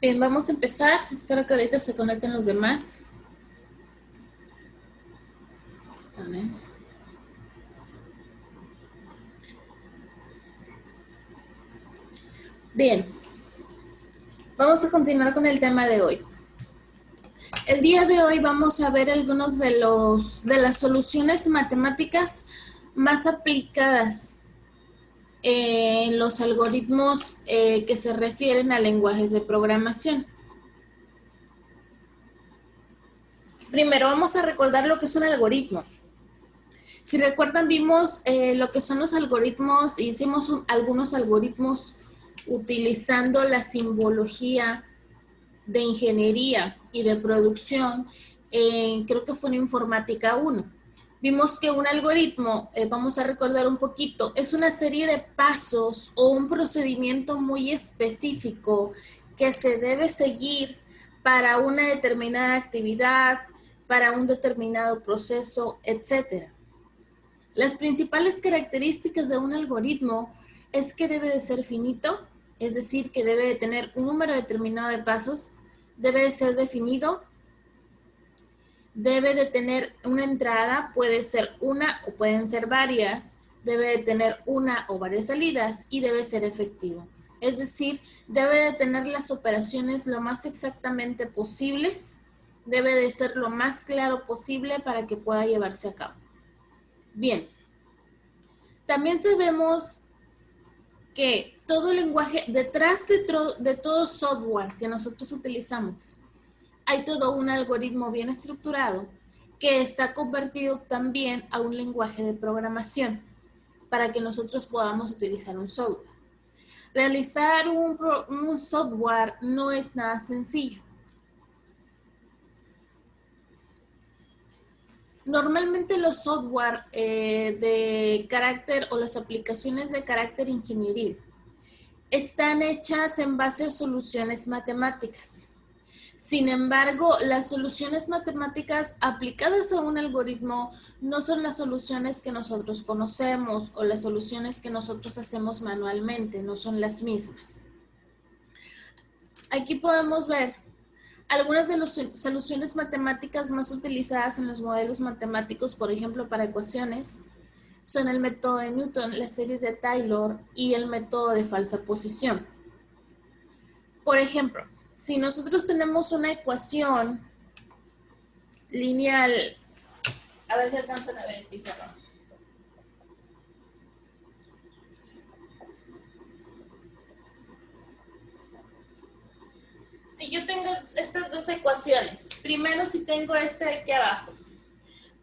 Bien, vamos a empezar. Espero que ahorita se conecten los demás. Están, ¿eh? Bien, vamos a continuar con el tema de hoy. El día de hoy vamos a ver algunos de las soluciones matemáticas más aplicadas en los algoritmos que se refieren a lenguajes de programación. Primero vamos a recordar lo que es un algoritmo. Si recuerdan, vimos lo que son los algoritmos, hicimos algunos algoritmos utilizando la simbología de ingeniería y de producción, creo que fue en Informática 1. Vimos que un algoritmo, vamos a recordar un poquito, es una serie de pasos o un procedimiento muy específico que se debe seguir para una determinada actividad, para un determinado proceso, etcétera. Las principales características de un algoritmo es que debe de ser finito, es decir, que debe de tener un número determinado de pasos, debe de ser definido, debe de tener una entrada, puede ser una o pueden ser varias, debe de tener una o varias salidas y debe ser efectivo. Es decir, debe de tener las operaciones lo más exactamente posibles, debe de ser lo más claro posible para que pueda llevarse a cabo. Bien. También sabemos que todo lenguaje, detrás de todo software que nosotros utilizamos, hay todo un algoritmo bien estructurado que está convertido también a un lenguaje de programación para que nosotros podamos utilizar un software. Realizar un software no es nada sencillo. Normalmente los software de carácter o las aplicaciones de carácter ingenieril están hechas en base a soluciones matemáticas. Sin embargo, las soluciones matemáticas aplicadas a un algoritmo no son las soluciones que nosotros conocemos o las soluciones que nosotros hacemos manualmente, no son las mismas. Aquí podemos ver algunas de las soluciones matemáticas más utilizadas en los modelos matemáticos, por ejemplo, para ecuaciones, son el método de Newton, las series de Taylor y el método de falsa posición. Por ejemplo, si nosotros tenemos una ecuación lineal, a ver si alcanzan a ver el pizarrón. Si yo tengo estas dos ecuaciones, primero si tengo esta de aquí abajo,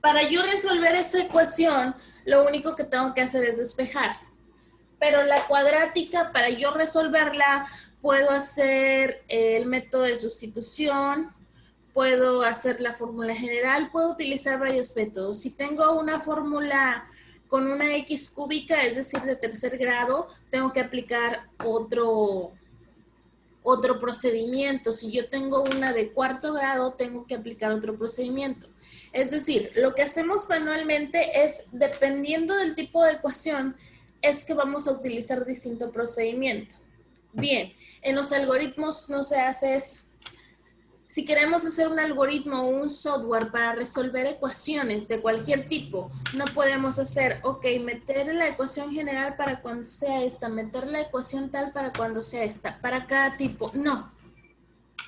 para yo resolver esa ecuación, lo único que tengo que hacer es despejar. Pero la cuadrática, para yo resolverla, puedo hacer el método de sustitución, puedo hacer la fórmula general, puedo utilizar varios métodos. Si tengo una fórmula con una X cúbica, es decir, de tercer grado, tengo que aplicar otro procedimiento. Si yo tengo una de cuarto grado, tengo que aplicar otro procedimiento. Es decir, lo que hacemos manualmente es, dependiendo del tipo de ecuación, es que vamos a utilizar distinto procedimiento. Bien, en los algoritmos no se hace eso. Si queremos hacer un algoritmo o un software para resolver ecuaciones de cualquier tipo, no podemos hacer, ok, meter la ecuación general para cuando sea esta, meter la ecuación tal para cuando sea esta, para cada tipo. No.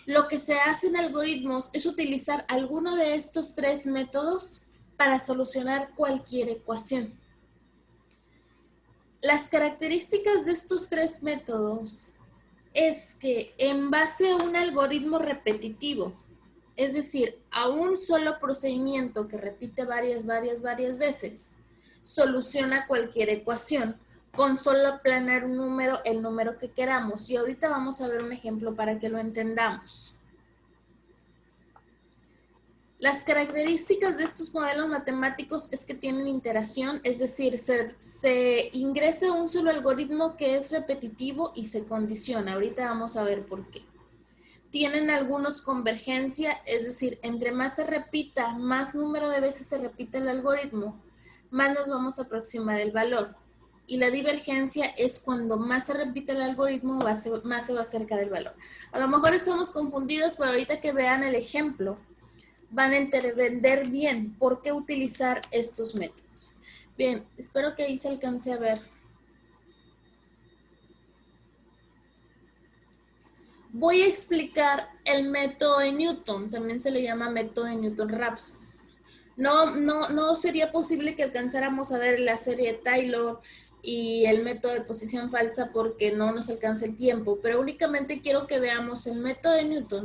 Lo que se hace en algoritmos es utilizar alguno de estos tres métodos para solucionar cualquier ecuación. Las características de estos tres métodos es que en base a un algoritmo repetitivo, es decir, a un solo procedimiento que repite varias veces, soluciona cualquier ecuación con solo aplanar un número, el número que queramos. Y ahorita vamos a ver un ejemplo para que lo entendamos. Las características de estos modelos matemáticos es que tienen iteración, es decir, se ingresa un solo algoritmo que es repetitivo y se condiciona. Ahorita vamos a ver por qué. Tienen algunos convergencia, es decir, entre más se repita, más número de veces se repite el algoritmo, más nos vamos a aproximar el valor. y la divergencia es cuando más se repite el algoritmo, más se va a acercar el valor. A lo mejor estamos confundidos, pero ahorita que vean el ejemplo, van a entender bien por qué utilizar estos métodos. Bien, espero que ahí se alcance a ver. Voy a explicar el método de Newton, también se le llama método de Newton-Raphson. No sería posible que alcanzáramos a ver la serie Taylor y el método de posición falsa porque no nos alcanza el tiempo, pero únicamente quiero que veamos el método de Newton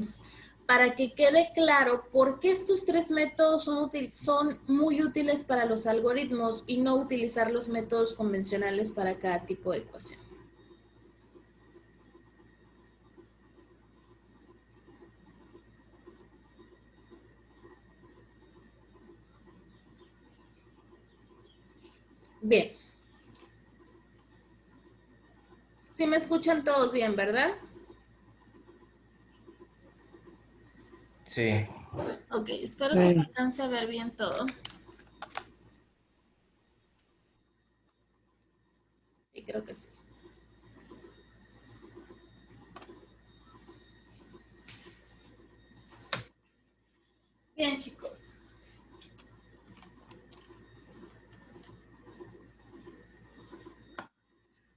para que quede claro por qué estos tres métodos son muy útiles para los algoritmos y no utilizar los métodos convencionales para cada tipo de ecuación. Bien. Sí me escuchan todos bien, ¿verdad? Sí. Ok, espero que se alcance a ver bien todo. Sí, creo que sí. Bien, chicos.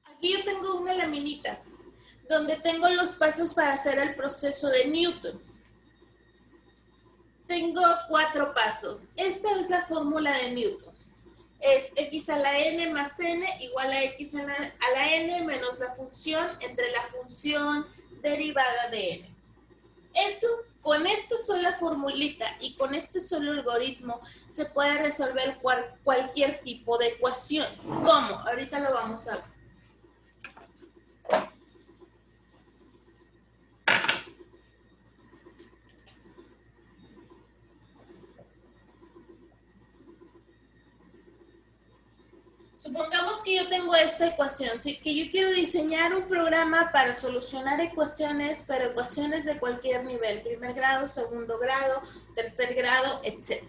Aquí yo tengo una laminita donde tengo los pasos para hacer el proceso de Newton. Tengo 4 pasos. Esta es la fórmula de Newton. Es x a la n más n igual a x a la n menos la función entre la función derivada de n. Eso, con esta sola formulita y con este solo algoritmo, se puede resolver cualquier tipo de ecuación. ¿Cómo? Ahorita lo vamos a ver. Supongamos que yo tengo esta ecuación, ¿sí? Que yo quiero diseñar un programa para solucionar ecuaciones, pero ecuaciones de cualquier nivel, primer grado, segundo grado, tercer grado, etc.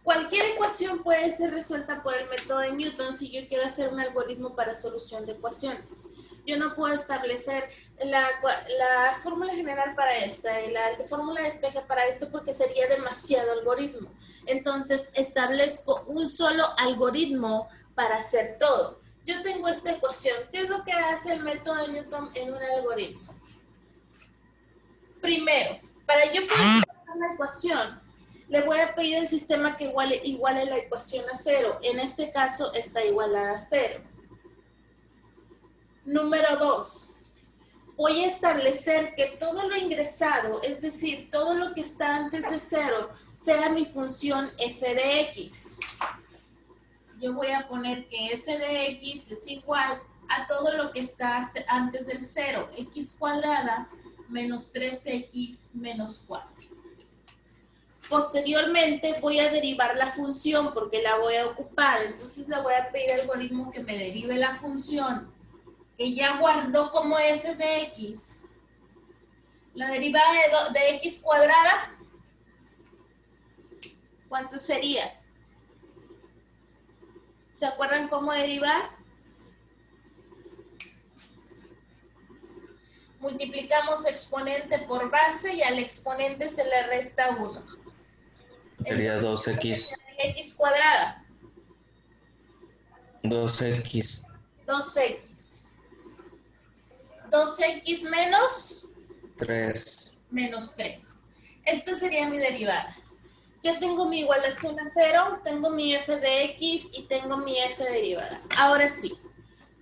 Cualquier ecuación puede ser resuelta por el método de Newton si yo quiero hacer un algoritmo para solución de ecuaciones. Yo no puedo establecer la fórmula general para esta y la fórmula de despeje para esto porque sería demasiado algoritmo. Entonces establezco un solo algoritmo para hacer todo. Yo tengo esta ecuación. ¿Qué es lo que hace el método de Newton en un algoritmo? Primero, para yo poder hacer una ecuación, le voy a pedir al sistema que iguale la ecuación a 0. En este caso está igualada a 0. Número 2. Voy a establecer que todo lo ingresado, es decir, todo lo que está antes de 0, sea mi función f de x. Yo voy a poner que f de x es igual a todo lo que está antes del 0, x cuadrada menos 3x menos 4. Posteriormente voy a derivar la función porque la voy a ocupar. Entonces le voy a pedir al algoritmo que me derive la función que ya guardó como f de x. La derivada de x cuadrada, ¿cuánto sería? ¿Se acuerdan cómo derivar? Multiplicamos exponente por base y al exponente se le resta 1. Sería 2x. X cuadrada. 2x. 2x. 2x menos 3. Menos 3. Esta sería mi derivada. Ya tengo mi igualación a 0, tengo mi f de x y tengo mi f derivada. Ahora sí,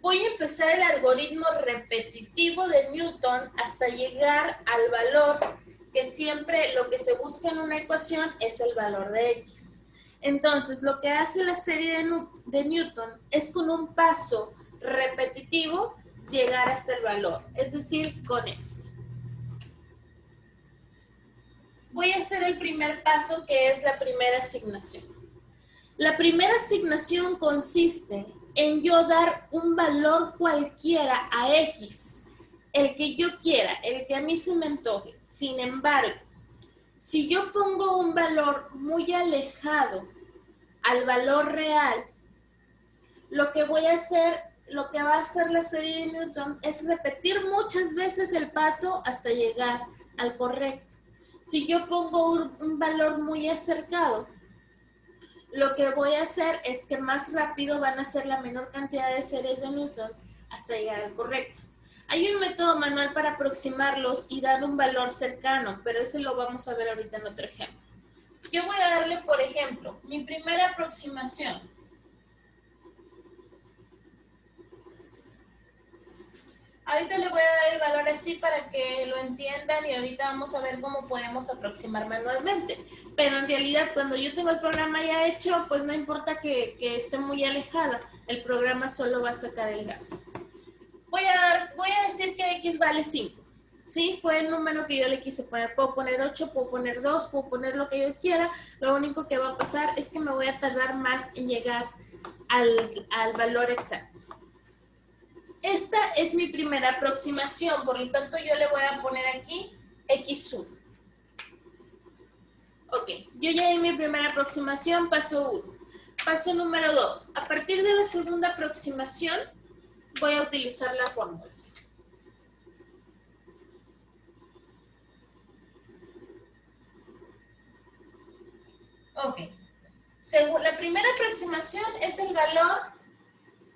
voy a empezar el algoritmo repetitivo de Newton hasta llegar al valor que siempre lo que se busca en una ecuación es el valor de x. Entonces, lo que hace la serie de Newton es con un paso repetitivo llegar hasta el valor, es decir, con este. Voy a hacer el primer paso, que es la primera asignación. La primera asignación consiste en yo dar un valor cualquiera a x, el que yo quiera, el que a mí se me antoje. Sin embargo, si yo pongo un valor muy alejado al valor real, lo que voy a hacer, lo que va a hacer la serie de Newton es repetir muchas veces el paso hasta llegar al correcto. Si yo pongo un valor muy acercado, lo que voy a hacer es que más rápido van a ser la menor cantidad de series de Newton hasta llegar al correcto. Hay un método manual para aproximarlos y dar un valor cercano, pero eso lo vamos a ver ahorita en otro ejemplo. Yo voy a darle, por ejemplo, mi primera aproximación. Ahorita le voy a dar el valor así para que lo entiendan y ahorita vamos a ver cómo podemos aproximar manualmente. Pero en realidad cuando yo tengo el programa ya hecho, pues no importa que esté muy alejada, el programa solo va a sacar el gato. Voy a decir que X vale 5. ¿Sí? Fue el número que yo le quise poner. Puedo poner 8, puedo poner 2, puedo poner lo que yo quiera. Lo único que va a pasar es que me voy a tardar más en llegar al valor exacto. Esta es mi primera aproximación, por lo tanto yo le voy a poner aquí X1. Ok, yo ya en mi primera aproximación, paso 1. Paso número 2. A partir de la segunda aproximación, voy a utilizar la fórmula. Ok. La primera aproximación es el valor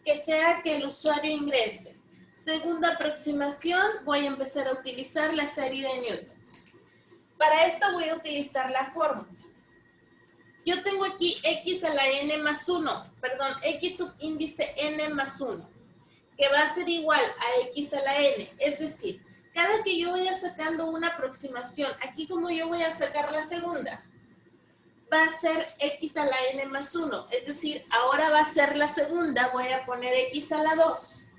que sea que el usuario ingrese. Segunda aproximación, voy a empezar a utilizar la serie de newtons. Para esto voy a utilizar la fórmula. Yo tengo aquí x a la n más 1, perdón, x subíndice n más 1, que va a ser igual a x a la n. Es decir, cada que yo vaya sacando una aproximación, aquí como yo voy a sacar la segunda, va a ser x a la n más 1. Es decir, ahora va a ser la segunda, voy a poner x a la 2.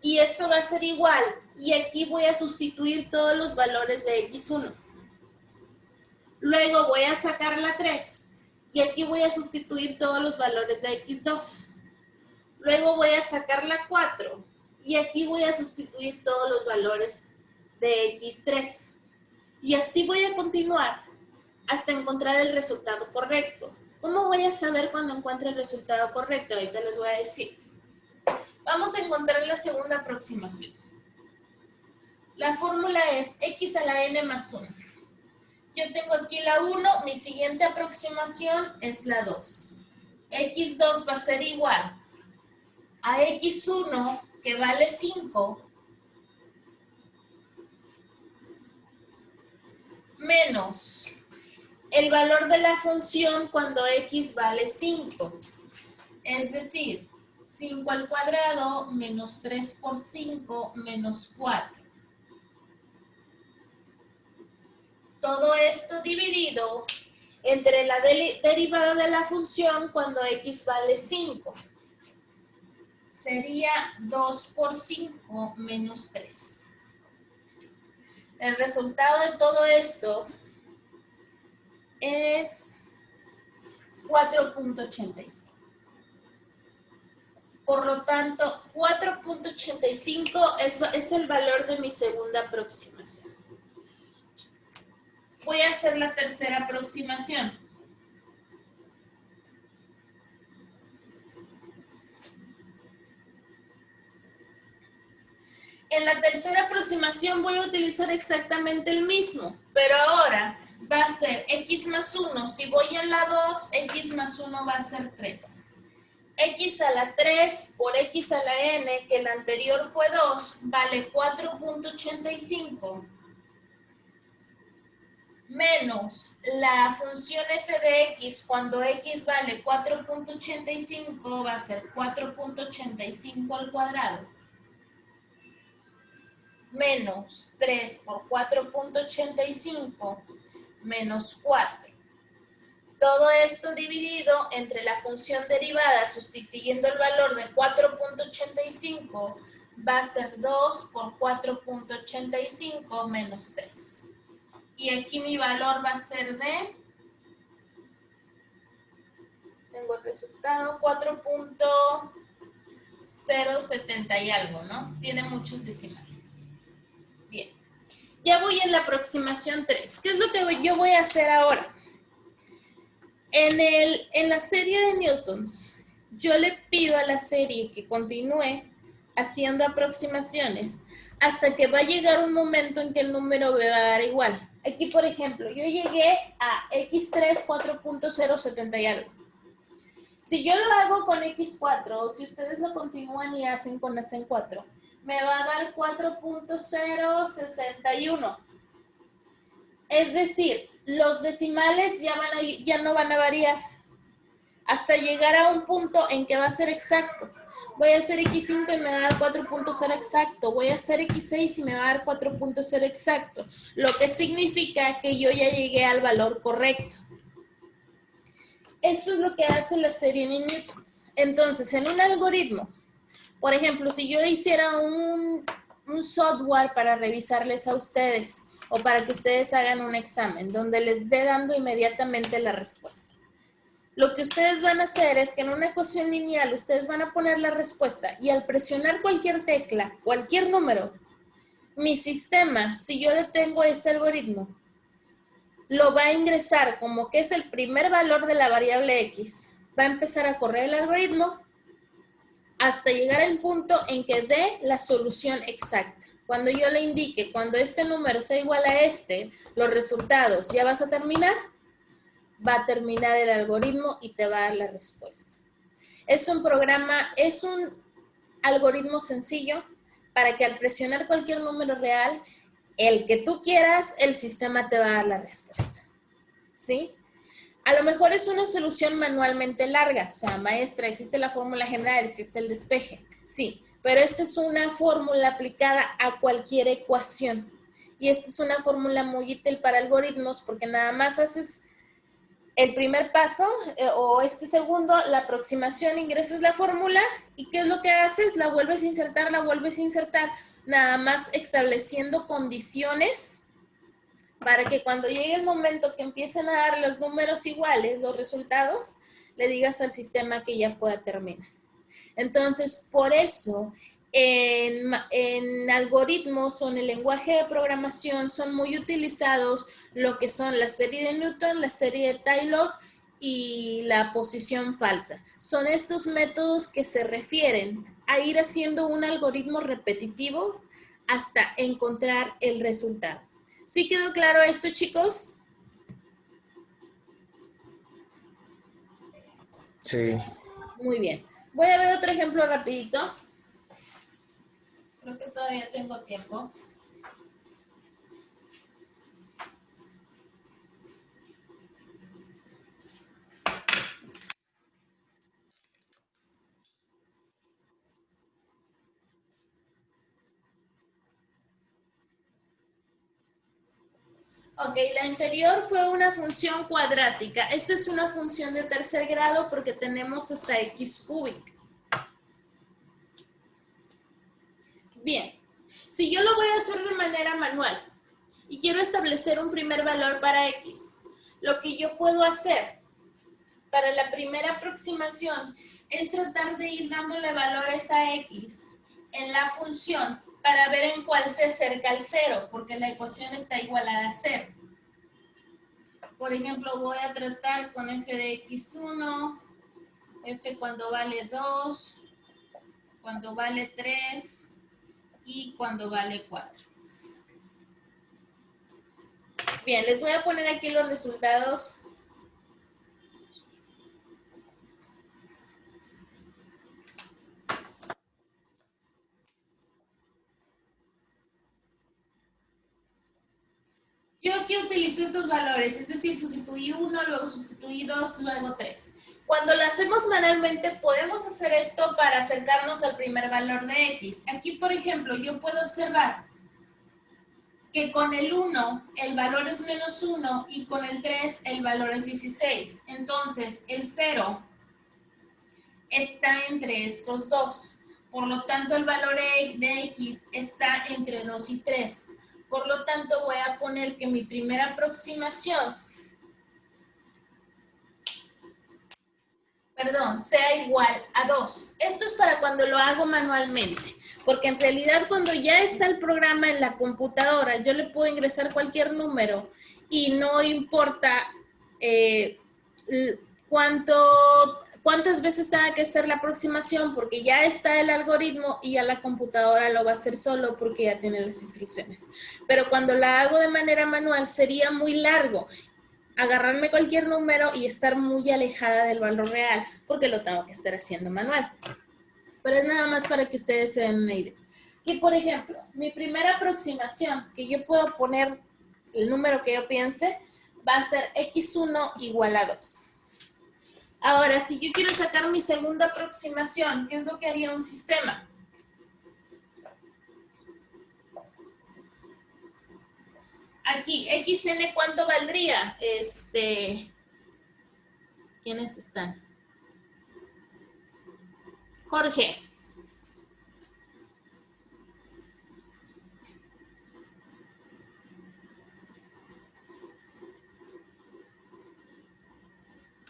Y esto va a ser igual. Y aquí voy a sustituir todos los valores de x1. Luego voy a sacar la 3. Y aquí voy a sustituir todos los valores de x2. Luego voy a sacar la 4. Y aquí voy a sustituir todos los valores de x3. Y así voy a continuar hasta encontrar el resultado correcto. ¿Cómo voy a saber cuando encuentre el resultado correcto? Ahorita les voy a decir. Vamos a encontrar la segunda aproximación. La fórmula es x a la n más 1. Yo tengo aquí la 1, mi siguiente aproximación es la 2. x2 va a ser igual a x1, que vale 5, menos el valor de la función cuando x vale 5. Es decir, 5 al cuadrado menos 3 por 5 menos 4. Todo esto dividido entre la derivada de la función cuando x vale 5. Sería 2 por 5 menos 3. El resultado de todo esto es 4.85. Por lo tanto, 4.85 es el valor de mi segunda aproximación. Voy a hacer la tercera aproximación. En la tercera aproximación voy a utilizar exactamente el mismo, pero ahora va a ser x más 1. Si voy en la 2, x más 1 va a ser 3. X a la 3 por x a la n, que el anterior fue 2, vale 4.85. Menos la función f de x cuando x vale 4.85 va a ser 4.85 al cuadrado. Menos 3 por 4.85 menos 4. Todo esto dividido entre la función derivada sustituyendo el valor de 4.85 va a ser 2 por 4.85 menos 3. Y aquí mi valor va a ser de, tengo el resultado, 4.070 y algo, ¿no? Tiene muchos decimales. Bien. Ya voy en la aproximación 3. ¿Qué es lo que yo voy a hacer ahora? En la serie de newtons, yo le pido a la serie que continúe haciendo aproximaciones hasta que va a llegar un momento en que el número me va a dar igual. Aquí, por ejemplo, yo llegué a x3 4.070 y algo. Si yo lo hago con x4, o si ustedes lo continúan y hacen con hacen 4, me va a dar 4.061. Es decir, los decimales ya no van a variar hasta llegar a un punto en que va a ser exacto. Voy a hacer x5 y me va a dar 4.0 exacto. Voy a hacer x6 y me va a dar 4.0 exacto. Lo que significa que yo ya llegué al valor correcto. Esto es lo que hace la serie de newtons. Entonces, en un algoritmo, por ejemplo, si yo hiciera un software para revisarles a ustedes o para que ustedes hagan un examen donde les dé dando inmediatamente la respuesta. Lo que ustedes van a hacer es que en una ecuación lineal ustedes van a poner la respuesta y al presionar cualquier tecla, cualquier número, mi sistema, si yo le tengo este algoritmo, lo va a ingresar como que es el primer valor de la variable x. Va a empezar a correr el algoritmo hasta llegar al punto en que dé la solución exacta. Cuando yo le indique, cuando este número sea igual a este, los resultados, ¿ya vas a terminar? Va a terminar el algoritmo y te va a dar la respuesta. Es un programa, es un algoritmo sencillo para que al presionar cualquier número real, el que tú quieras, el sistema te va a dar la respuesta. ¿Sí? A lo mejor es una solución manualmente larga, o sea, maestra, existe la fórmula general, existe el despeje, sí, pero esta es una fórmula aplicada a cualquier ecuación y esta es una fórmula muy útil para algoritmos porque nada más haces el primer paso o este segundo, la aproximación, ingresas la fórmula y ¿qué es lo que haces? La vuelves a insertar, nada más estableciendo condiciones para que cuando llegue el momento que empiecen a dar los números iguales, los resultados, le digas al sistema que ya pueda terminar. Entonces, por eso, en algoritmos o en el lenguaje de programación son muy utilizados lo que son la serie de Newton, la serie de Taylor y la posición falsa. Son estos métodos que se refieren a ir haciendo un algoritmo repetitivo hasta encontrar el resultado. ¿Sí quedó claro esto, chicos? Sí. Muy bien. Voy a ver otro ejemplo rapidito. Creo que todavía tengo tiempo. Ok, la anterior fue una función cuadrática. Esta es una función de tercer grado porque tenemos hasta x cúbica. Bien, si yo lo voy a hacer de manera manual y quiero establecer un primer valor para x, lo que yo puedo hacer para la primera aproximación es tratar de ir dándole valores a x en la función para ver en cuál se acerca al 0, porque la ecuación está igualada a 0. Por ejemplo, voy a tratar con f de x1, f cuando vale 2, cuando vale 3 y cuando vale 4. Bien, les voy a poner aquí los resultados. Yo aquí utilicé estos valores, es decir, sustituí 1, luego sustituí 2, luego 3. Cuando lo hacemos manualmente, podemos hacer esto para acercarnos al primer valor de x. Aquí, por ejemplo, yo puedo observar que con el 1 el valor es menos 1 y con el 3 el valor es 16. Entonces, el 0 está entre estos dos. Por lo tanto, el valor de x está entre 2 y 3. Por lo tanto, voy a poner que mi primera aproximación, sea igual a 2. Esto es para cuando lo hago manualmente, porque en realidad cuando ya está el programa en la computadora, yo le puedo ingresar cualquier número y no importa cuántas veces tenga que hacer la aproximación, porque ya está el algoritmo y ya la computadora lo va a hacer solo porque ya tiene las instrucciones. Pero cuando la hago de manera manual sería muy largo agarrarme cualquier número y estar muy alejada del valor real, porque lo tengo que estar haciendo manual. Pero es nada más para que ustedes se den una idea. Y por ejemplo, mi primera aproximación, que yo puedo poner el número que yo piense, va a ser x1 igual a 2. Ahora, si yo quiero sacar mi segunda aproximación, ¿qué es lo que haría un sistema? Aquí, xn, ¿cuánto valdría? ¿Quiénes están? Jorge.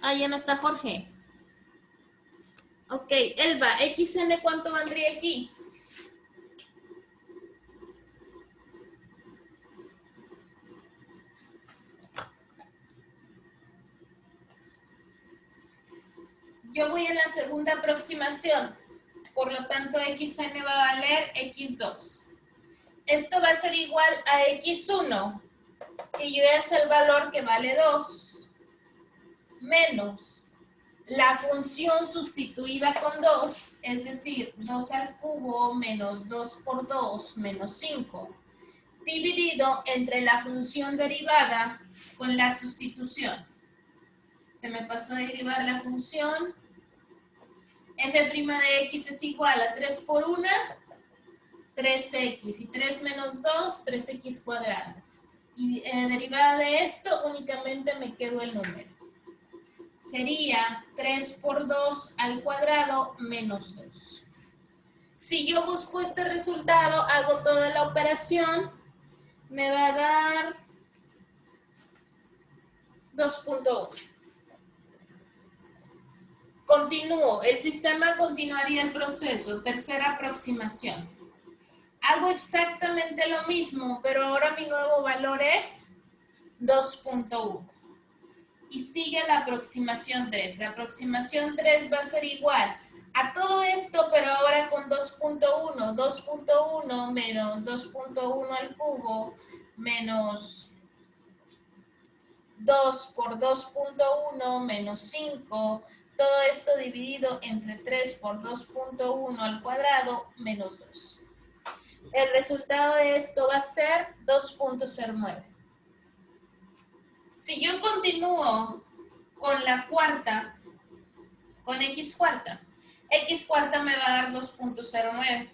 Ah, ya no está Jorge. Ok, Elba, xn, ¿cuánto valdría aquí? Yo voy en la segunda aproximación, por lo tanto xn va a valer x2. Esto va a ser igual a x1, que yo ya sé el valor que vale 2, menos la función sustituida con 2, es decir, 2 al cubo menos 2 por 2 menos 5, dividido entre la función derivada con la sustitución. Se me pasó a derivar la función. F' de x es igual a 3 por 1, 3x, y 3 menos 2, 3x cuadrado. Y derivada de esto, únicamente me quedó el número. Sería 3 por 2 al cuadrado menos 2. Si yo busco este resultado, hago toda la operación, me va a dar 2.1. Continúo, el sistema continuaría el proceso, tercera aproximación. Hago exactamente lo mismo, pero ahora mi nuevo valor es 2.1. Y sigue la aproximación 3. La aproximación 3 va a ser igual a todo esto, pero ahora con 2.1. 2.1 menos 2.1 al cubo menos 2 por 2.1 menos 5. Todo esto dividido entre 3 por 2.1 al cuadrado menos 2. El resultado de esto va a ser 2.09. Si yo continúo con la cuarta, con x cuarta me va a dar 2.09.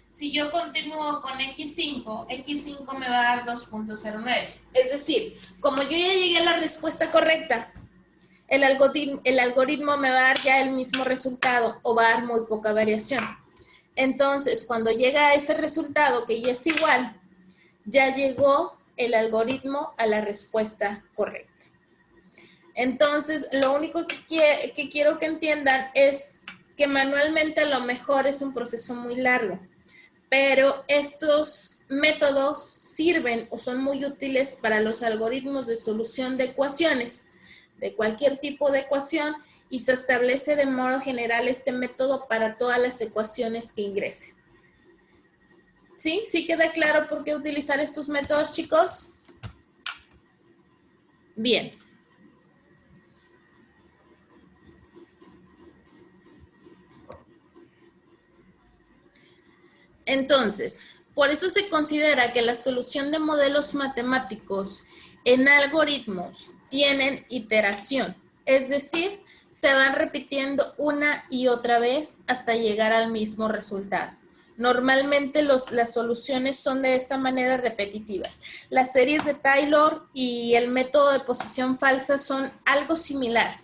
Si yo continúo con x5 me va a dar 2.09. Es decir, como yo ya llegué a la respuesta correcta, el algoritmo me va a dar ya el mismo resultado o va a dar muy poca variación. Entonces, cuando llega a ese resultado que ya es igual, ya llegó el algoritmo a la respuesta correcta. Entonces, lo único que quiero que entiendan es que manualmente a lo mejor es un proceso muy largo, pero estos métodos sirven o son muy útiles para los algoritmos de solución de ecuaciones, de cualquier tipo de ecuación, y se establece de modo general este método para todas las ecuaciones que ingresen. ¿Sí? ¿Sí queda claro por qué utilizar estos métodos, chicos? Bien. Entonces, por eso se considera que la solución de modelos matemáticos en algoritmos tienen iteración, es decir, se van repitiendo una y otra vez hasta llegar al mismo resultado. Normalmente las soluciones son de esta manera repetitivas. Las series de Taylor y el método de posición falsa son algo similar.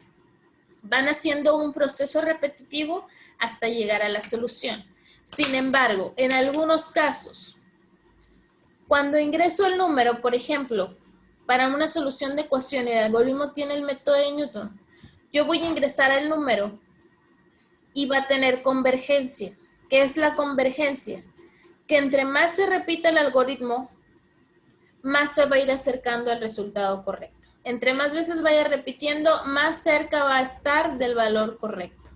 Van haciendo un proceso repetitivo hasta llegar a la solución. Sin embargo, en algunos casos, cuando ingreso el número, por ejemplo, para una solución de ecuación y el algoritmo tiene el método de Newton, yo voy a ingresar el número y va a tener convergencia. ¿Qué es la convergencia? Que entre más se repita el algoritmo, más se va a ir acercando al resultado correcto. Entre más veces vaya repitiendo, más cerca va a estar del valor correcto.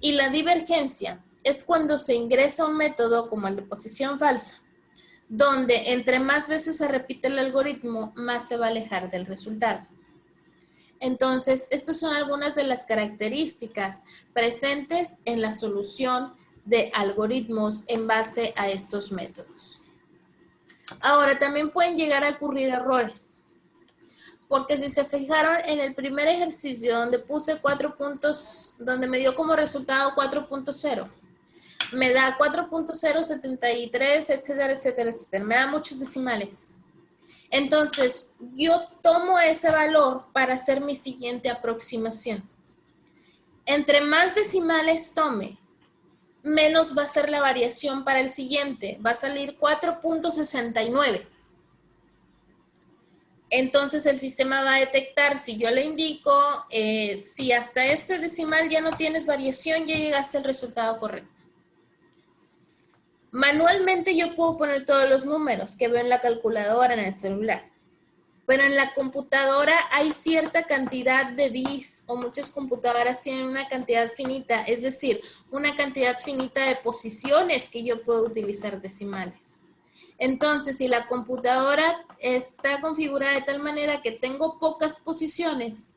Y la divergencia es cuando se ingresa un método como el de posición falsa, donde entre más veces se repite el algoritmo, más se va a alejar del resultado. Entonces, estas son algunas de las características presentes en la solución de algoritmos en base a estos métodos. Ahora, también pueden llegar a ocurrir errores, porque si se fijaron en el primer ejercicio donde puse 4 puntos, donde me dio como resultado 4.0, me da 4.073, etcétera, etcétera, etcétera. Me da muchos decimales. Entonces, yo tomo ese valor para hacer mi siguiente aproximación. Entre más decimales tome, menos va a ser la variación para el siguiente. Va a salir 4.69. Entonces, el sistema va a detectar, si yo le indico, si hasta este decimal ya no tienes variación, ya llegaste al resultado correcto. Manualmente yo puedo poner todos los números que veo en la calculadora, en el celular. Pero en la computadora hay cierta cantidad de bits, o muchas computadoras tienen una cantidad finita, es decir, una cantidad finita de posiciones que yo puedo utilizar decimales. Entonces, si la computadora está configurada de tal manera que tengo pocas posiciones,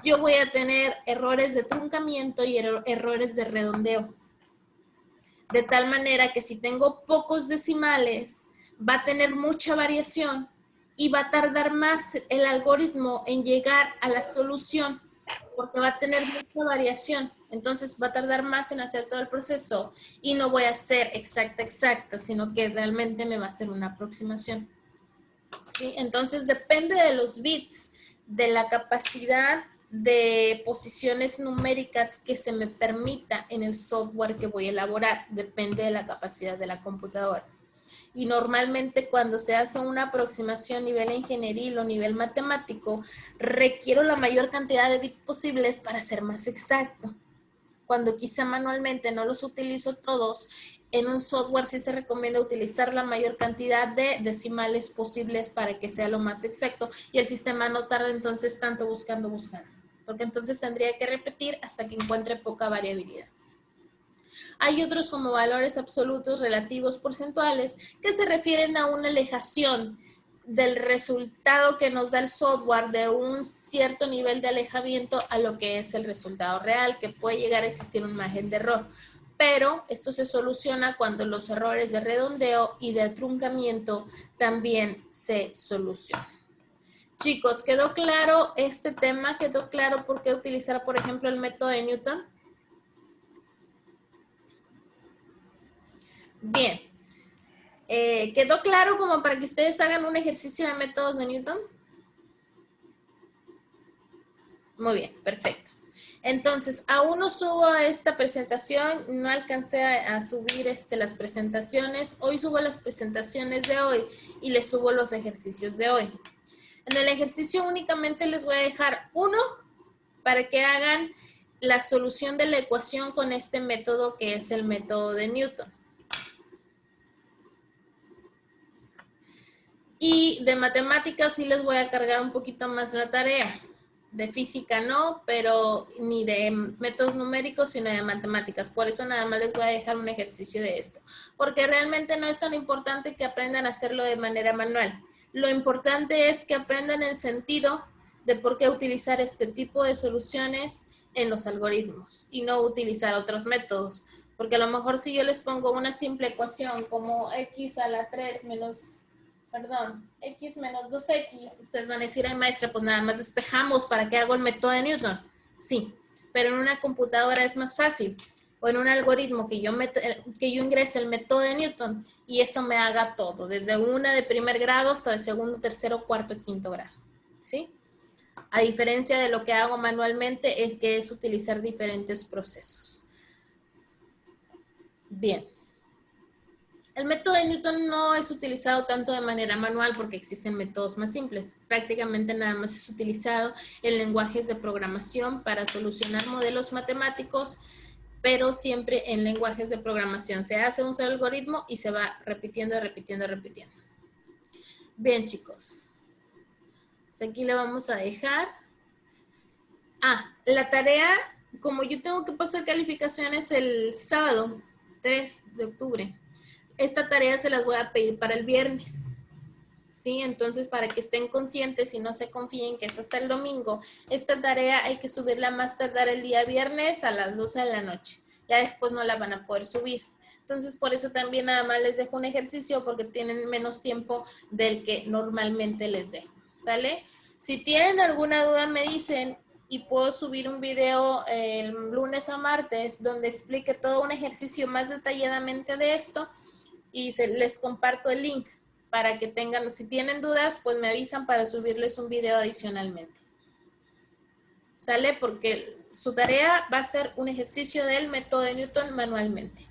yo voy a tener errores de truncamiento y errores de redondeo. De tal manera que si tengo pocos decimales, va a tener mucha variación y va a tardar más el algoritmo en llegar a la solución porque va a tener mucha variación. Entonces va a tardar más en hacer todo el proceso y no voy a hacer exacta, sino que realmente me va a hacer una aproximación. ¿Sí? Entonces depende de los bits, de la capacidad de posiciones numéricas que se me permita en el software que voy a elaborar. Depende de la capacidad de la computadora. Y normalmente cuando se hace una aproximación a nivel ingenieril o nivel matemático, requiero la mayor cantidad de bits posibles para ser más exacto. Cuando quizá manualmente no los utilizo todos, en un software sí se recomienda utilizar la mayor cantidad de decimales posibles para que sea lo más exacto y el sistema no tarda entonces tanto buscando, porque entonces tendría que repetir hasta que encuentre poca variabilidad. Hay otros como valores absolutos, relativos, porcentuales, que se refieren a una alejación del resultado que nos da el software de un cierto nivel de alejamiento a lo que es el resultado real, que puede llegar a existir un margen de error. Pero esto se soluciona cuando los errores de redondeo y de truncamiento también se solucionan. Chicos, ¿quedó claro este tema? ¿Quedó claro por qué utilizar, por ejemplo, el método de Newton? Bien. ¿Quedó claro como para que ustedes hagan un ejercicio de métodos de Newton? Muy bien, perfecto. Entonces, aún no subo esta presentación, no alcancé a subir las presentaciones. Hoy subo las presentaciones de hoy y les subo los ejercicios de hoy. En el ejercicio únicamente les voy a dejar uno para que hagan la solución de la ecuación con este método que es el método de Newton. Y de matemáticas sí les voy a cargar un poquito más la tarea. De física no, pero ni de métodos numéricos, sino de matemáticas. Por eso nada más les voy a dejar un ejercicio de esto. Porque realmente no es tan importante que aprendan a hacerlo de manera manual. Lo importante es que aprendan el sentido de por qué utilizar este tipo de soluciones en los algoritmos y no utilizar otros métodos. Porque a lo mejor si yo les pongo una simple ecuación como x a la 3 menos... Perdón, x menos 2x, ustedes van a decir, ay maestra, pues nada más despejamos, ¿para qué hago el método de Newton? Sí, pero en una computadora es más fácil, o en un algoritmo que yo ingrese el método de Newton y eso me haga todo, desde una de primer grado hasta de segundo, tercero, cuarto, quinto grado, ¿sí? A diferencia de lo que hago manualmente, es que es utilizar diferentes procesos. Bien. El método de Newton no es utilizado tanto de manera manual porque existen métodos más simples. Prácticamente nada más es utilizado en lenguajes de programación para solucionar modelos matemáticos, pero siempre en lenguajes de programación. Se hace un solo algoritmo y se va repitiendo. Bien, chicos. Hasta aquí le vamos a dejar. La tarea, como yo tengo que pasar calificaciones el sábado 3 de octubre, esta tarea se las voy a pedir para el viernes. ¿Sí? Entonces, para que estén conscientes y no se confíen que es hasta el domingo, esta tarea hay que subirla más tardar el día viernes a las 12 de la noche. Ya después no la van a poder subir. Entonces, por eso también nada más les dejo un ejercicio porque tienen menos tiempo del que normalmente les dejo. ¿Sale? Si tienen alguna duda me dicen y puedo subir un video el lunes o martes donde explique todo un ejercicio más detalladamente de esto y les comparto el link para que tengan, si tienen dudas, pues me avisan para subirles un video adicionalmente. ¿Sale? Porque su tarea va a ser un ejercicio del método de Newton manualmente.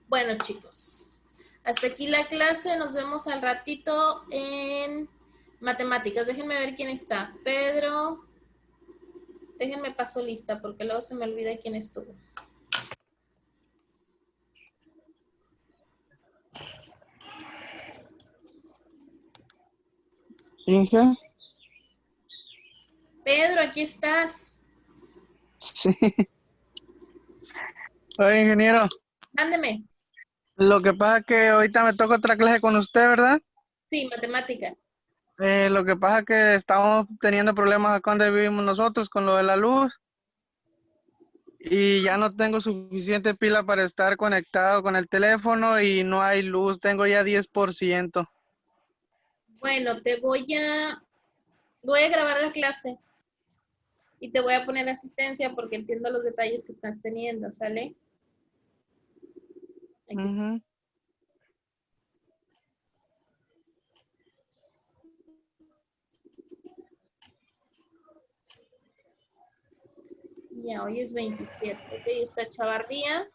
Bueno, chicos, hasta aquí la clase. Nos vemos al ratito en matemáticas. Déjenme ver quién está. Pedro. Déjenme paso lista porque luego se me olvida quién estuvo. Inge. Pedro, aquí estás. Sí. Oye, ingeniero, Mándeme. lo que pasa es que ahorita me toca otra clase con usted, ¿verdad? Sí, matemáticas. Lo que pasa es que estamos teniendo problemas acá donde vivimos nosotros con lo de la luz y ya no tengo suficiente pila para estar conectado con el teléfono y no hay luz, tengo ya 10%. Bueno, voy a grabar la clase y te voy a poner asistencia porque entiendo los detalles que estás teniendo, ¿sale? Aquí está. Ujú. Ya, hoy es 27. Ok, está Chavarría.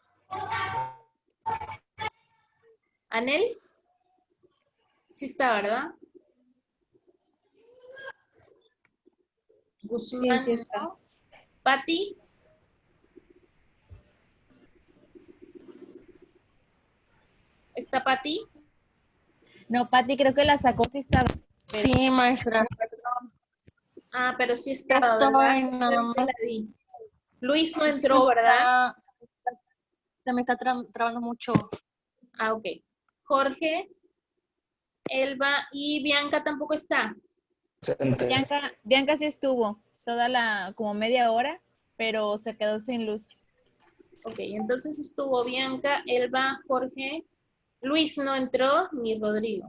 ¿Anel? Sí está, ¿verdad? Guzmán, Sí está. ¿no? ¿Pati? ¿Está Pati? No, Pati, creo que la sacó, sí está. Sí, maestra. Pero sí estaba, ¿verdad? Estoy nada Yo más. la vi. Luis no entró, ¿verdad? Se me está trabando mucho. Ok. Jorge, Elba y Bianca tampoco está. Bianca sí estuvo como media hora, pero se quedó sin luz. Ok, entonces estuvo Bianca, Elba, Jorge. Luis no entró, ni Rodrigo.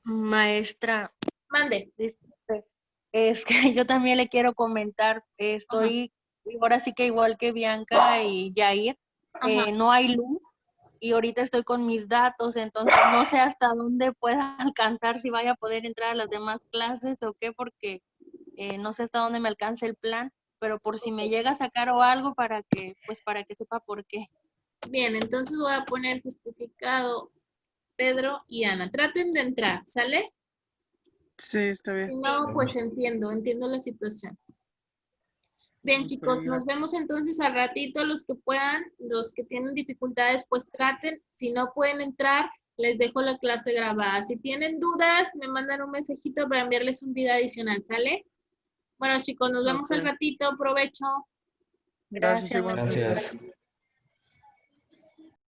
Maestra, Mande. disculpe, es que yo también le quiero comentar, estoy ahora sí que igual que Bianca y Yair, Ajá. no hay luz y ahorita estoy con mis datos, entonces no sé hasta dónde pueda alcanzar, si vaya a poder entrar a las demás clases o qué, porque no sé hasta dónde me alcance el plan, pero por si me llega a sacar o algo para que sepa por qué. Bien, entonces voy a poner justificado Pedro y Ana. Traten de entrar, ¿sale? Sí, está bien. Si no, pues entiendo la situación. Bien, chicos, nos vemos entonces al ratito. Los que puedan, los que tienen dificultades, pues traten. Si no pueden entrar, les dejo la clase grabada. Si tienen dudas, me mandan un mensajito para enviarles un video adicional, ¿sale? Bueno, chicos, nos vemos al ratito. Provecho. Gracias, Gracias, igualmente. Gracias.